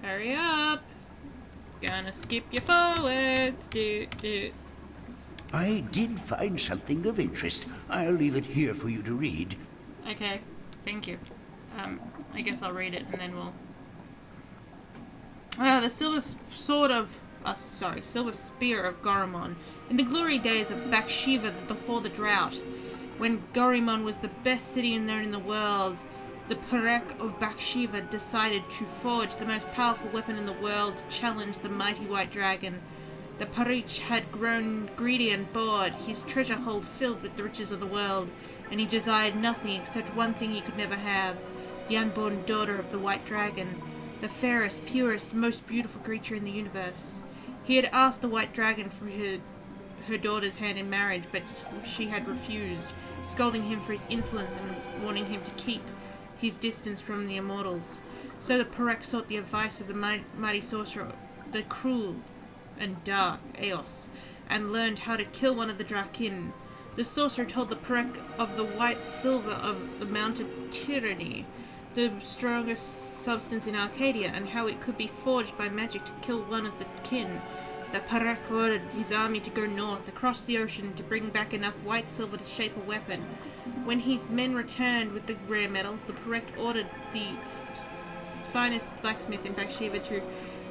Hurry up. Gonna skip your forwards. I did find something of interest. I'll leave it here for you to read. Okay, thank you. I guess I'll read it and then we'll... the silver spear of Gorimon. In the glory days of Bakshiva before the drought, when Gorimon was the best city known in the world, the Perek of Bakshiva decided to forge the most powerful weapon in the world to challenge the mighty white dragon. The Parich had grown greedy and bored, his treasure hold filled with the riches of the world, and he desired nothing except one thing he could never have, the unborn daughter of the white dragon, the fairest, purest, most beautiful creature in the universe. He had asked the white dragon for her daughter's hand in marriage, but she had refused, scolding him for his insolence and warning him to keep his distance from the immortals. So the Perek sought the advice of the mighty sorcerer, the cruel and dark Eos, and learned how to kill one of the Drakin. The sorcerer told the Perek of the white silver of the mounted tyranny, the strongest substance in Arcadia, and how it could be forged by magic to kill one of the kin. The Perek ordered his army to go north, across the ocean, to bring back enough white silver to shape a weapon. When his men returned with the rare metal, the Perek ordered the finest blacksmith in Bakshiva to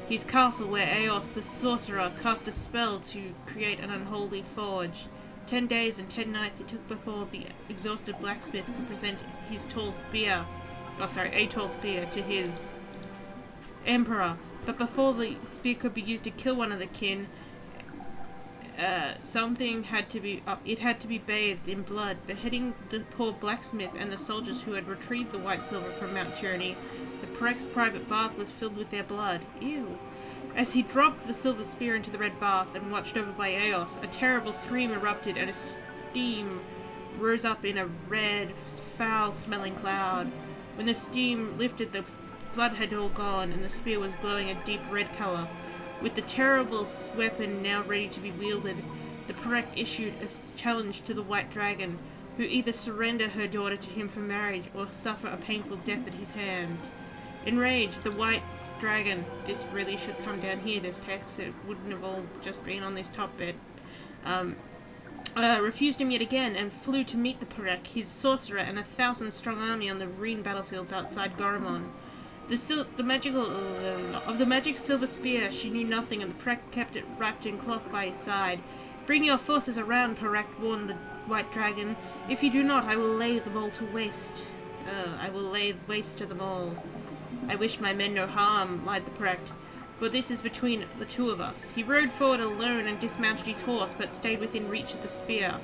his castle, where Eos, the sorcerer, cast a spell to create an unholy forge. 10 days and 10 nights it took before the exhausted blacksmith could present a tall spear to his emperor. But before the spear could be used to kill one of the kin, it had to be bathed in blood. Beheading the poor blacksmith and the soldiers who had retrieved the white silver from Mount Tyranny, the Perek's private bath was filled with their blood. Ew. As he dropped the silver spear into the red bath and watched over by Eos, a terrible scream erupted and a steam rose up in a red, foul-smelling cloud. When the steam lifted, the blood had all gone, and the spear was glowing a deep red color. With the terrible weapon now ready to be wielded, the Perek issued a challenge to the white dragon, who either surrender her daughter to him for marriage or suffer a painful death at his hand. Enraged, the white dragon, this really should come down here, this text, it wouldn't have all just been on this top bit, refused him yet again and flew to meet the Perek, his sorcerer, and 1,000-strong army on the green battlefields outside Gorimon. Of the magic silver spear she knew nothing, and the Perek kept it wrapped in cloth by his side. "Bring your forces around, Perek," warned the white dragon. "If you do not, I will lay them all to waste. I will lay waste to them all." "I wish my men no harm," lied the Perek, "for this is between the two of us." He rode forward alone and dismounted his horse, but stayed within reach of the spear.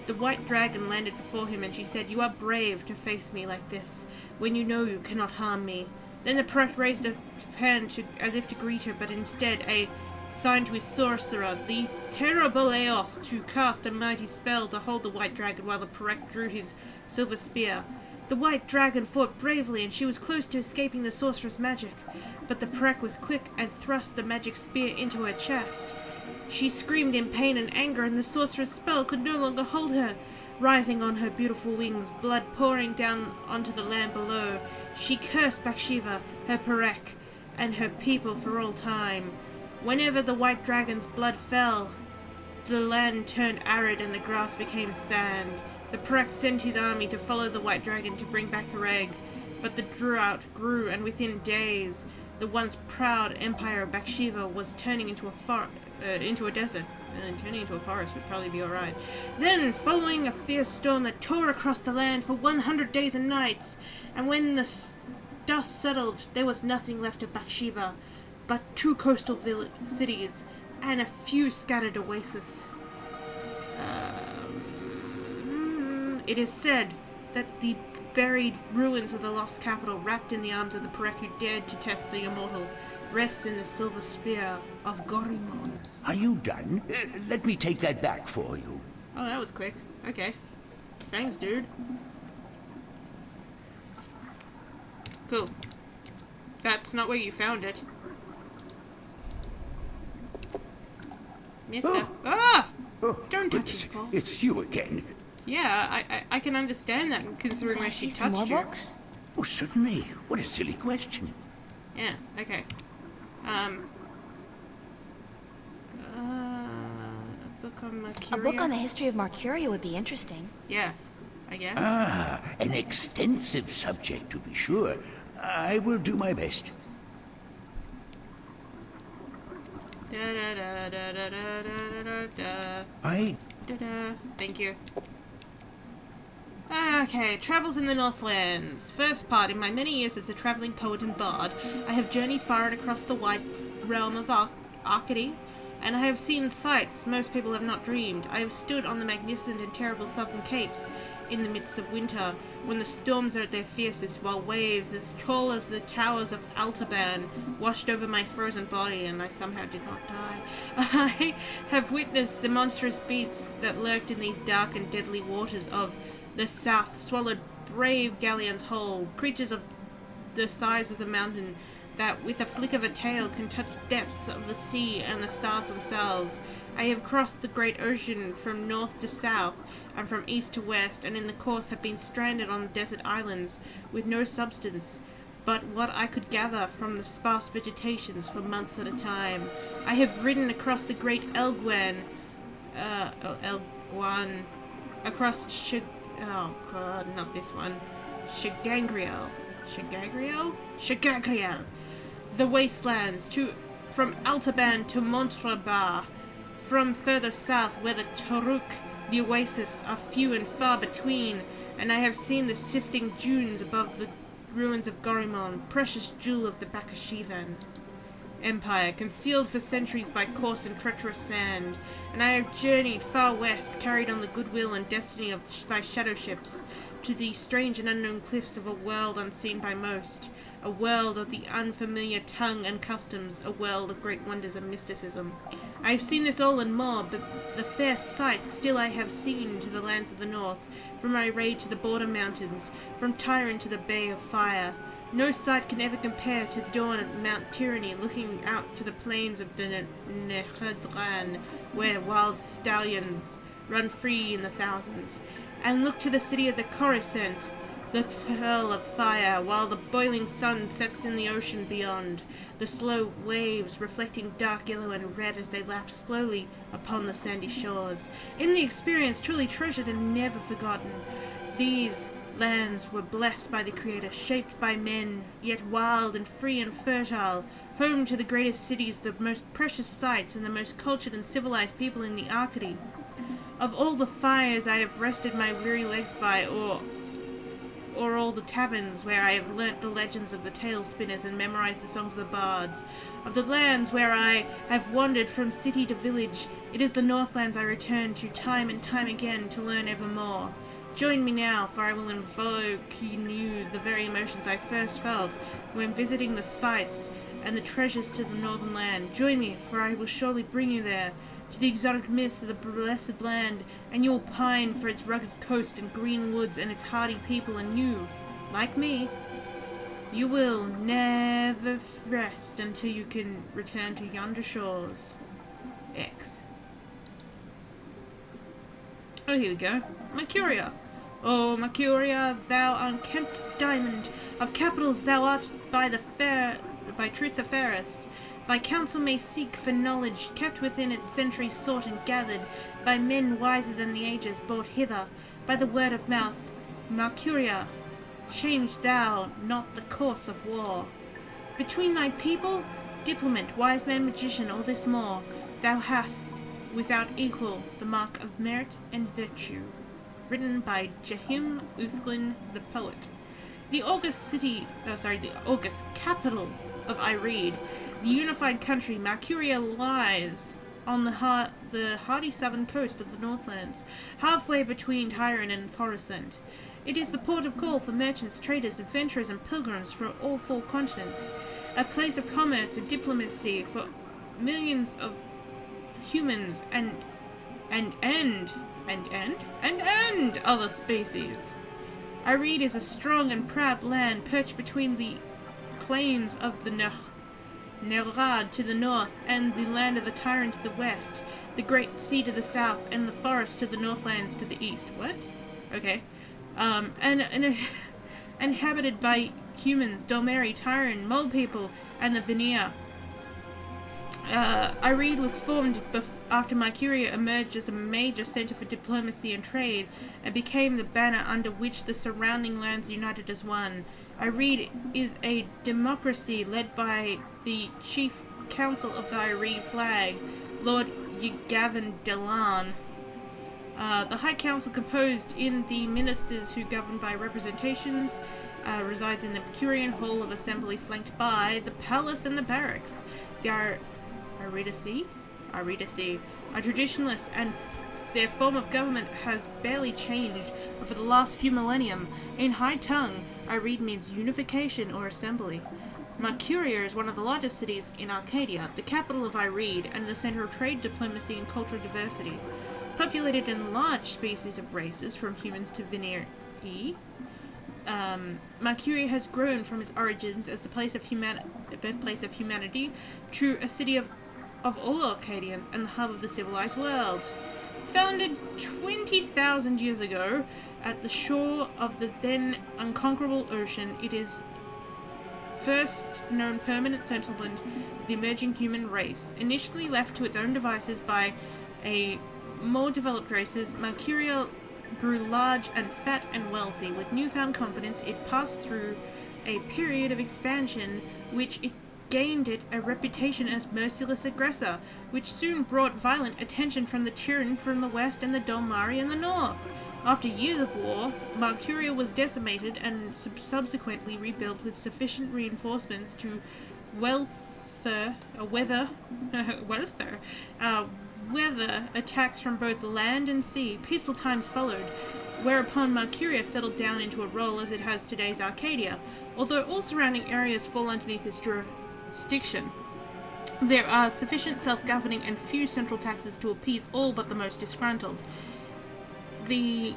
The white dragon landed before him, and she said, "You are brave to face me like this, when you know you cannot harm me." Then the Perek raised a hand as if to greet her, but instead signed to his sorcerer, the terrible Eos, to cast a mighty spell to hold the white dragon while the Perek drew his silver spear. The white dragon fought bravely, and she was close to escaping the sorcerer's magic, but the Perek was quick and thrust the magic spear into her chest. She screamed in pain and anger, and the sorcerer's spell could no longer hold her. Rising on her beautiful wings, blood pouring down onto the land below, she cursed Bakshiva, her Perek, and her people for all time. Whenever the white dragon's blood fell, the land turned arid and the grass became sand. The Perek sent his army to follow the white dragon to bring back her egg, but the drought grew, and within days, the once proud empire of Bakshiva was turning into a desert. And turning into a forest would probably be alright. Then, following a fierce storm that tore across the land for 100 days and nights, and when the dust settled, there was nothing left of Bakshiva but 2 coastal cities and a few scattered oases. It is said that the buried ruins of the lost capital, wrapped in the arms of the Perek who dared to test the immortal, rests in the silver spear of Gorimon. Are you done? Let me take that back for you. Oh, that was quick. Okay. Thanks, dude. Cool. That's not where you found it. Mister. Oh. Ah! Oh, Don't touch goodness, his paw. it's you again. Yeah, I can understand that, considering Can where I she see some more touched you. books? Oh, certainly. What a silly question. Yes, okay. A book on Mercuria? A book on the history of Marcuria would be interesting. Yes, I guess. Ah, an extensive subject to be sure. I will do my best. Thank you. Okay, travels in the Northlands. First part, in my many years as a travelling poet and bard, I have journeyed far and across the wide realm of Arcady, and I have seen sights most people have not dreamed. I have stood on the magnificent and terrible southern capes in the midst of winter, when the storms are at their fiercest, while waves as tall as the towers of Altaban washed over my frozen body, and I somehow did not die. I have witnessed the monstrous beasts that lurked in these dark and deadly waters of the south, swallowed brave galleons whole, creatures of the size of the mountain, that with a flick of a tail can touch depths of the sea and the stars themselves. I have crossed the great ocean from north to south and from east to west, and in the course have been stranded on desert islands with no substance but what I could gather from the sparse vegetations for months at a time. I have ridden across the great Elguan, across not this one, Shagagriel, the wastelands, from Altaban to Montrebar, from further south where the Toruk, the oasis, are few and far between, and I have seen the sifting dunes above the ruins of Gorimon, precious jewel of the Bakashivan Empire, concealed for centuries by coarse and treacherous sand, and I have journeyed far west, carried on the goodwill and destiny by shadow ships, to the strange and unknown cliffs of a world unseen by most, a world of the unfamiliar tongue and customs, a world of great wonders and mysticism. I have seen this all and more, but the fair sights still I have seen to the lands of the north, from my raid to the border mountains, from Tyran to the Bay of Fire. No sight can ever compare to dawn at Mount Tyranny, looking out to the plains of the Nehedran, where wild stallions run free in the thousands, and look to the city of the Coruscant, the pearl of fire, while the boiling sun sets in the ocean beyond, the slow waves reflecting dark yellow and red as they lap slowly upon the sandy shores. In the experience truly treasured and never forgotten, these lands were blessed by the Creator, shaped by men, yet wild and free and fertile, home to the greatest cities, the most precious sights, and the most cultured and civilized people in the Arcady. Of all the fires I have rested my weary legs by, or all the taverns where I have learnt the legends of the tale spinners and memorized the songs of the bards, of the lands where I have wandered from city to village, it is the Northlands I return to time and time again to learn ever more. Join me now, for I will invoke in you the very emotions I first felt when visiting the sights and the treasures to the northern land. Join me, for I will surely bring you there, to the exotic mists of the blessed land, and you will pine for its rugged coast and green woods and its hardy people, and you, like me, you will never rest until you can return to yonder shores. X. Oh, here we go. Mercuria. Oh, Mercuria, thou unkempt diamond, of capitals thou art by truth the fairest. Thy counsel may seek for knowledge, kept within its centuries sought and gathered, by men wiser than the ages brought hither, by the word of mouth. Mercuria, change thou not the course of war. Between thy people, diplomat, wise man, magician, all this more, thou hast, without equal, the mark of merit and virtue. Written by Jahim Uthlin the poet. The august capital of Ireed, the unified country, Mercuria, lies on the hardy southern coast of the Northlands, halfway between Tyran and Coruscant. It is the port of call for merchants, traders, adventurers, and pilgrims from all four continents, a place of commerce and diplomacy for millions of humans and other species. Ireed is a strong and proud land perched between the plains of the Nerad to the north and the land of the Tyrant to the west, the great sea to the south, and the forest to the Northlands to the east. What? Okay. And inhabited by humans, Dolmeri, Tyran, Mole people, and the Veneer. Irede was formed after Mycuria emerged as a major center for diplomacy and trade, and became the banner under which the surrounding lands united as one. Irede is a democracy led by the Chief Council of the Irede Flag, Lord Yugavin Delan. The High Council, composed in the ministers who govern by representations, resides in the Mercurian Hall of Assembly, flanked by the palace and the barracks. The Iredaci are traditionalists, and their form of government has barely changed over the last few millennium. In High Tongue, Irede means unification or assembly. Mercuria is one of the largest cities in Arcadia, the capital of Irede, and the center of trade, diplomacy, and cultural diversity. Populated in large species of races, from humans to Veneer, Mercuria has grown from its origins as the birthplace of humanity to a city of all Arcadians and the hub of the civilized world. Founded 20,000 years ago at the shore of the then unconquerable ocean, it is first known permanent settlement of the emerging human race. Initially left to its own devices by a more developed races, Mercuria grew large and fat and wealthy. With newfound confidence, it passed through a period of expansion which it gained it a reputation as merciless aggressor, which soon brought violent attention from the Tyran from the west and the Dolmari in the north. After years of war, Mercuria was decimated and subsequently rebuilt with sufficient reinforcements to weather attacks from both land and sea. Peaceful times followed, whereupon Mercuria settled down into a role as it has today's Arcadia, although all surrounding areas fall underneath its jurisdiction. There are sufficient self-governing and few central taxes to appease all but the most disgruntled. The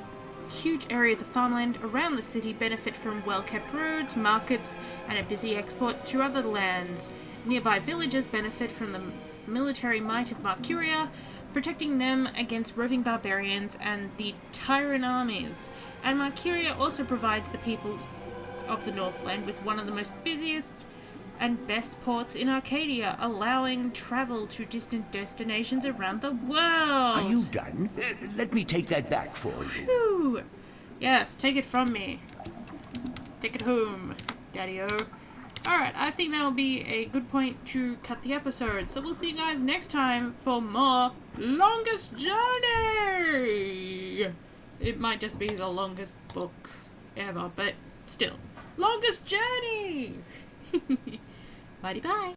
huge areas of farmland around the city benefit from well-kept roads, markets, and a busy export to other lands. Nearby villages benefit from the military might of Mercuria, protecting them against roving barbarians and the Tyran armies. And Mercuria also provides the people of the Northland with one of the most busiest and best ports in Arcadia, allowing travel to distant destinations around the world. Are you done? Let me take that back for you. Phew. Yes, take it from me. Take it home, Daddy-o. Alright, I think that'll be a good point to cut the episode. So we'll see you guys next time for more Longest Journey! It might just be the longest books ever, but still. Longest Journey! Bye-bye.